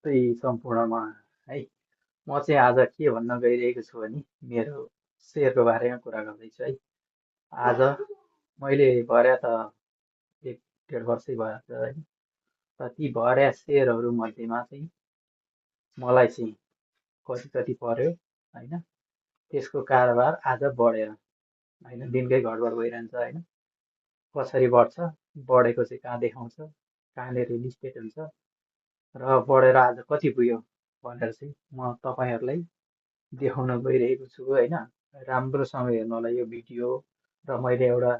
त्यही सम्पूर्णमा है म चाहिँ आज के भन्न गइरहेको छु भने मेरो सेयरको बारेमा कुरा गर्दैछु है। आज मैले भर्या त 1.5 वर्षै भयो है। त ती भर्या सेयरहरू मध्येमा चाहिँ मलाई चाहिँ कति कति पर्यो होइन, त्यसको कारोबार आज बढेर होइन दिनकै घडबड भइरहन्छ होइन। कसरी बढ्छ, बढेको चाहिँ कहाँ देखाउँछ, कहाँनिर लिस्टेड हुन्छ र बढेर आज कति पुग्यो भनेर चाहिँ म तपाईँहरूलाई देखाउन गइरहेको छु होइन। राम्रोसँग हेर्नु होला यो भिडियो। र मैले एउटा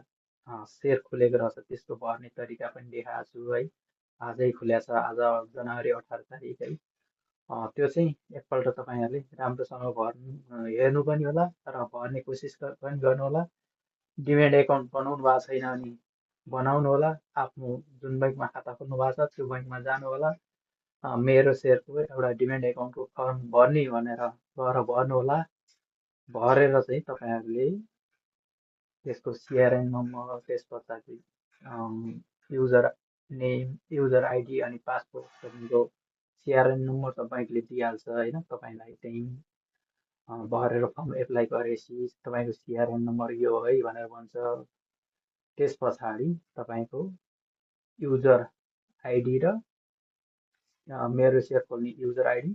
सेयर खुलेको रहेछ त्यसको भर्ने तरिका पनि देखाएको छु है। आजै खुल्या छ, आज जनवरी 18 तारिक है। त्यो चाहिँ एकपल्ट तपाईँहरूले राम्रोसँग हेर्नु पनि होला र भर्ने कोसिस पनि गर्नु होला। डिमेट एकाउन्ट बनाउनु भएको छैन भने बनाउनु होला। आफ्नो जुन बैङ्कमा खाता खोल्नु भएको छ त्यो बैङ्कमा जानु होला। मेरो सेयरको एउटा डिमेट एकाउन्टको फर्म भर्ने भनेर गएर भर्नु होला। भरेर चाहिँ तपाईँहरूले त्यसको सिआरएन नम्बर, त्यस पछाडि युजर नेम, युजर आइडी अनि पासपोर्ट तपाईँको सिआरएन नम्बर त ब्याङ्कले दिइहाल्छ होइन। तपाईँलाई त्यहीँ भरेर फर्म एप्लाई गरेपछि तपाईँको सिआरएन नम्बर यो है भनेर भन्छ। त्यस पछाडि तपाईँको युजर आइडी र मेरो सेयर खोल्ने युजर आइडी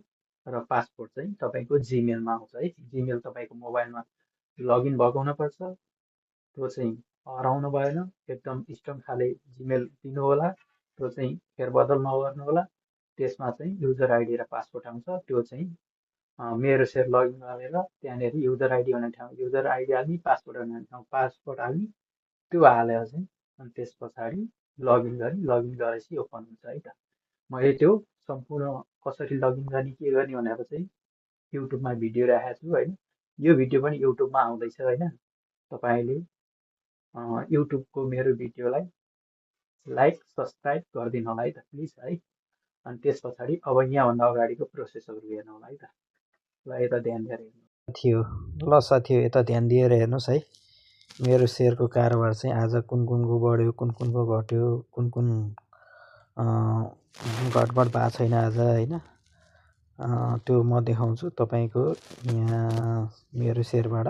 र पासपोर्ट चाहिँ तपाईँको जिमेलमा आउँछ है। जिमेल तपाईँको मोबाइलमा लगइन भएको हुनुपर्छ। त्यो चाहिँ हराउनु भएन, एकदम स्ट्रङ खाले जिमेल दिनु होला। त्यो चाहिँ फेरबदल नगर्नु होला। त्यसमा चाहिँ युजर आइडी र पासपोर्ट आउँछ। त्यो चाहिँ मेरो सेयर लगइन गरेर त्यहाँनिर युजर आइडी हुने ठाउँ युजर आइडी हाल्ने, पासपोर्ट हुने ठाउँ पासपोर्ट हाल्ने, त्यो हालेर चाहिँ अनि त्यस पछाडि लगइन गरेपछि ओपन हुन्छ है त। मैले त्यो सम्पूर्ण कसरी लगइन गर्ने के गर्ने भनेर चाहिँ युट्युबमा भिडियो राखेको छु होइन। यो भिडियो पनि युट्युबमा आउँदैछ होइन। तपाईँले युट्युबको मेरो भिडियोलाई लाइक सब्सक्राइब गरिदिनु होला है त प्लिज है। अनि त्यस पछाडि अब यहाँभन्दा अगाडिको प्रोसेसहरू हेर्नु होला है त। ल यता ध्यान दिएर हेर्नु थियो। ल साथीहरू यता ध्यान दिएर हेर्नुहोस् है। मेरो सेयरको कारोबार चाहिँ आज कुन कुनको बढ्यो, कुन कुनको घट्यो, कुन कुन घटबड भएको छैन आज होइन। त्यो म देखाउँछु तपाईँको। यहाँ मेरो सेयरबाट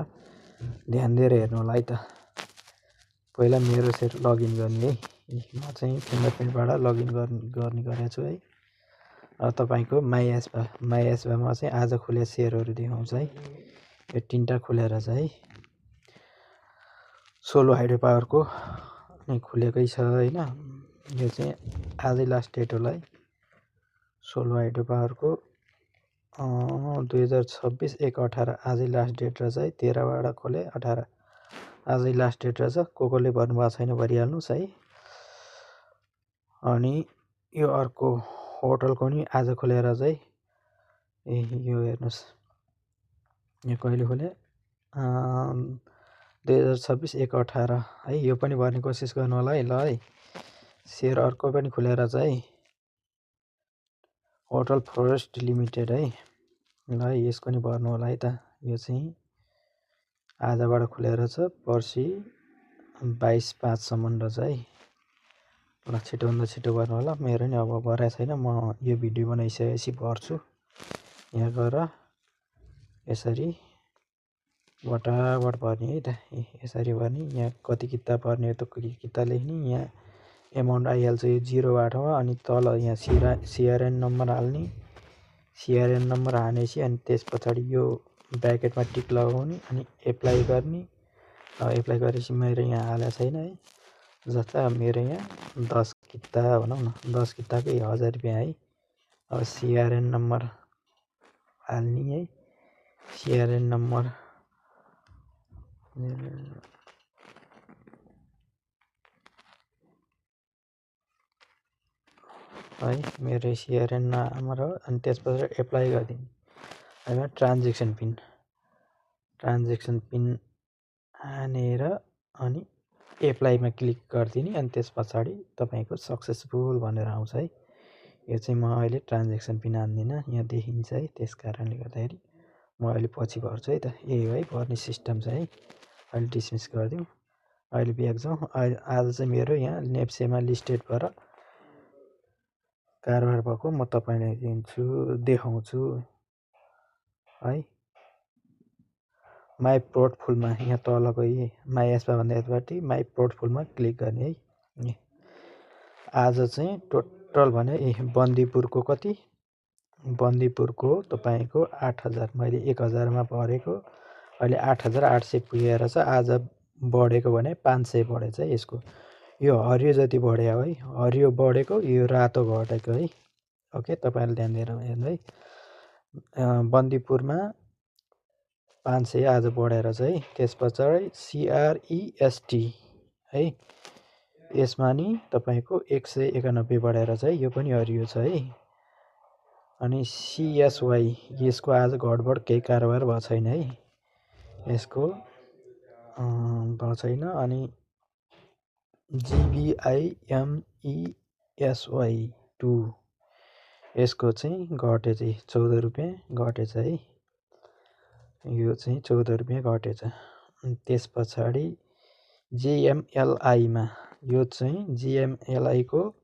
ध्यान दिएर हेर्नु होला है त। पहिला मेरो सेयर लगइन गर्ने है। म चाहिँ फिङ्गरप्रिन्टबाट लगइन गर्ने गरेको छु है। तपाईँको माई एसबामा चाहिँ आज खुले सेयरहरू देखाउँछ है। यो तिनवटा खुलेर छ है। सोलो हाइड्रो पावरको नै खुलेकै छ होइन। यो चाहिँ आजै लास्ट डेट होला है। सोलो हाइड्रो पावरको 2026 1/18 आजै लास्ट डेट रहेछ है। 13बाट खोले 18 आजै लास्ट डेट रहेछ। कसले भन्नुभएको छैन भरिहाल्नुहोस् है। अनि यो अर्को होटलको नि आज खोलेर चाहिँ यो हेर्नुहोस्, यो कहिले खोले 2026 1/18 है। यो पनि भर्ने कोसिस गर्नु होला है। ल है, सेयर अर्को पनि खुलेर छ है, होटल फरेस्ट लिमिटेड है। ल है, यसको नि भर्नु होला है त। यो चाहिँ आजबाट खुलेर छ, पर्सि 22/5सम्म रहेछ है। ल छिटोभन्दा छिटो भर्नु होला। मेरो नि अब भराएको छैन, म यो भिडियो बनाइसकेपछि भर्छु। यहाँ गएर यसरी बटाबट भर्ने है त। यसरी भर्ने, यहाँ कति किता भर्ने हो त किता लेख्ने, यहाँ एमाउन्ट आइहाल्छ यो 0/8मा। अनि तल यहाँ सिआरएन नम्बर हाल्ने, सिआरएन नम्बर हानेपछि अनि त्यस पछाडि यो ब्राकेटमा टिक लगाउने अनि एप्लाई गर्ने। एप्लाई गरेपछि मेरो यहाँ हालेको छैन है। जस्ता मेरो यहाँ 10 किता भनौँ न, 10 किताकै 1000 रुपियाँ है। अब सिआरएन नम्बर हाल्ने है। सिआरएन नम्बर है, मेरो सिआरएन नम्बर हो। अनि त्यस पछाडि एप्लाई गरिदिने। होइन ट्रान्जेक्सन पिन हानेर अनि एप्लाईमा क्लिक गरिदिने। अनि त्यस पछाडि तपाईँको सक्सेसफुल भनेर आउँछ है। यो चाहिँ म अहिले ट्रान्जेक्सन पिन हान्दिनँ, यहाँ देखिन्छ है। त्यस कारणले गर्दाखेरि म अहिले पछि भर्छु है त। यही हो है भर्ने सिस्टम चाहिँ है। अहिले डिसमिस गरिदिउँ, अहिले ब्याक जाउँ। आज चाहिँ मेरो यहाँ नेप्सेमा लिस्टेड भएर कारोबार भएको म तपाईँलाई दिन्छु, देखाउँछु है। माई पोर्टफोलमा यहाँ तल गई माई एसपा भन्दा यतापट्टि माई पोर्टफोलमा क्लिक गर्ने है। आज चाहिँ टोटल भने बन्दीपुरको कति, बन्दीपुरको तपाईँको 8,000 मैले 1,000मा भरेको, अहिले 8,800 पुगेर छ। आज बढेको भने 500 बढेछ है यसको। यो हरियो जति बढ्यो है, हरियो बढेको, यो रातो घटेको है। ओके, तपाईँहरूले ध्यान दिएर हेर्नु है। बन्दीपुरमा 500 आज बढेर छ है। त्यस पछाडि CREST है, यसमा नि तपाईँको 191 बढेर छ है, यो पनि हरियो छ है। अनि CSY यसको आज घटबड केही कारोबार भएको छैन है, यसको भएको छैन। अनि GBIMESY2 यसको चाहिँ घटेछ 14 रुपियाँ घटेछ है, यो चाहिँ 14 रुपियाँ घटेछ। त्यस पछाडि GMLI मा यो चाहिँ GMLI को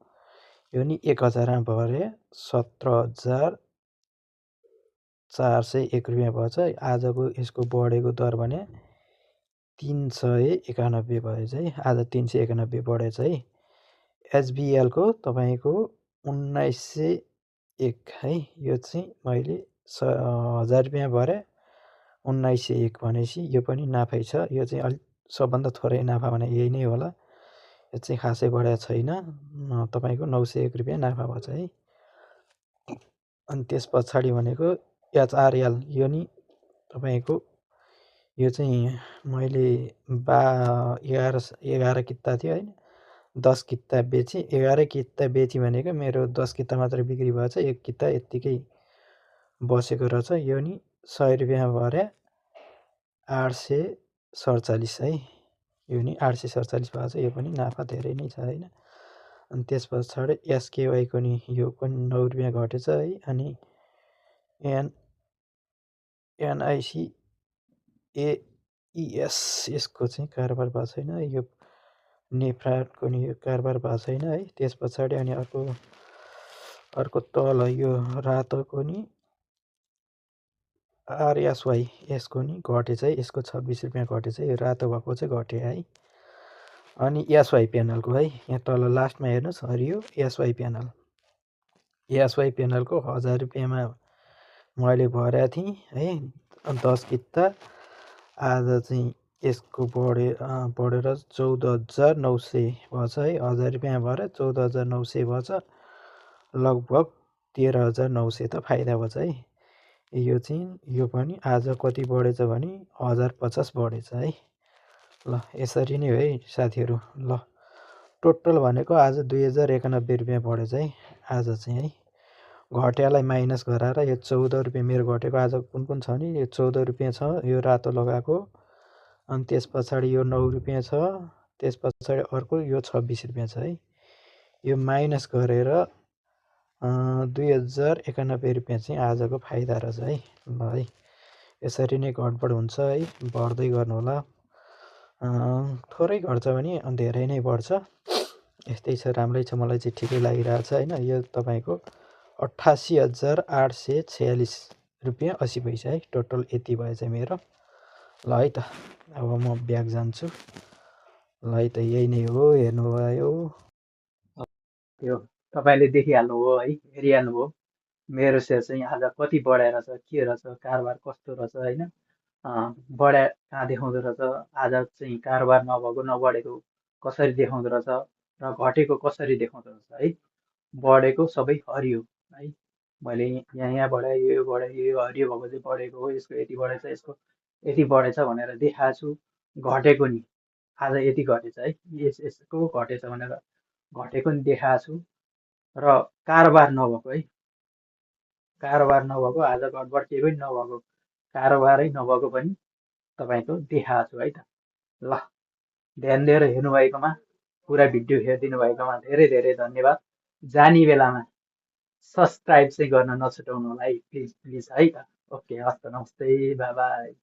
यो नि 1,000मा भरे 17,401 रुपियाँ भएछ। आजको यसको बढेको दर भने 391 भएछ है, आज 391 बढेछ है। SBL को तपाईँको 1901 है, यो चाहिँ मैले 1000 रुपियाँ भरे 1901 भनेपछि यो पनि नाफै छ। यो चाहिँ अलिक सबभन्दा थोरै नाफा भने यही नै होला, यो चाहिँ खासै बढेको छैन। तपाईँको 901 रुपियाँ नाफा भएछ है। अनि त्यस पछाडि भनेको HRL, यो नि तपाईँको यो चाहिँ मैले 11 किता थियो होइन, 10 किता बेचेँ। 11 किता बेचेँ भनेको मेरो 10 किता मात्रै बिक्री भएछ, 1 किता यत्तिकै बसेको रहेछ। यो नि 100 रुपियाँ भरे 847 है, यो नि 847 भएको छ। यो पनि नाफा धेरै नै छ होइन। अनि त्यस पछाडि SKY को नि यो पनि 9 रुपियाँ घटेछ है। अनि NICAES यसको चाहिँ कारोबार भएको छैन, यो नेफ्राको नि यो कारोबार भएको छैन है। त्यस पछाडि अनि अर्को तल यो रातोको नि RSY यसको नि घटेछ है, यसको 26 रुपियाँ घटेछ, यो रातो भएको चाहिँ घटे है। अनि SY प्यानलको है, यहाँ तल लास्टमा हेर्नुहोस् हरियो SY प्यानल, SY प्यानलको 1000 रुपियाँमा मैले भरेको थिएँ है 10 किता। आज चाहिँ यसको बढेर 14,900 भएछ है, 1000 रुपियाँ भएर 14,900 भएछ, लगभग 13,900 त फाइदा भएछ है। यो चाहिँ यो पनि आज कति बढेछ भने 1050 बढेछ है। ल यसरी नै हो है साथीहरू। ल टोटल भनेको आज 2091 रुपियाँ बढेछ है आज चाहिँ है। घट्यालाई माइनस गराएर यो 14 रुपियाँ मेरो घटेको आज कुन कुन छ नि, यो 14 रुपियाँ छ यो रातो लगाएको। अनि त्यस पछाडि यो 9 रुपियाँ छ, त्यस पछाडि अर्को यो 26 रुपियाँ छ है। यो माइनस गरेर 2091 रुपियाँ चाहिँ आजको फाइदा रहेछ है। ल है, यसरी नै घटबड हुन्छ है, बढ्दै गर्नु होला। थोरै घट्छ भने धेरै नै बढ्छ, यस्तै छ, राम्रै छ, मलाई चाहिँ ठिकै लागिरहेको छ होइन। यो तपाईँको 88,846 रुपियाँ 80 पैसा है, टोटल यति भएछ मेरो। ल है त, अब म ब्याक जान्छु। ल है त, यही नै हो, हेर्नुभयो। त्यो तपाईँले देखिहाल्नुभयो है, हेरिहाल्नुभयो मेरो सेयर चाहिँ आज कति बढेर छ, के रहेछ, कारोबार कस्तो रहेछ होइन। बढ्या कहाँ देखाउँदो रहेछ, आज चाहिँ कारोबार नभएको नबढेको कसरी देखाउँदो रहेछ र घटेको कसरी देखाउँदो रहेछ है। बढेको सबै हरियो है, मैले यहाँ बढाएँ, यो बढाएँ, यो हरियो भएको चाहिँ बढेको हो, यसको यति बढेछ, यसको यति बढेछ भनेर देखाएको छु। घटेको नि आज यति घटेछ है, यसको घटेछ भनेर घटेको नि देखाएको छु। र कारोबार नभएको है, कारोबार नभएको आज घटबड केही पनि नभएको, कारोबारै नभएको पनि तपाईँको देखाएको छु है त। ल ध्यान दिएर हेर्नुभएकोमा, पुरा भिडियो हेरिदिनु भएकोमा धेरै धेरै धन्यवाद। जाने बेलामा सब्सक्राइब चाहिँ गर्न नछुटाउनु होला है, प्लिज प्लिज है त। ओके, हस् त, नमस्ते, बाई बाई।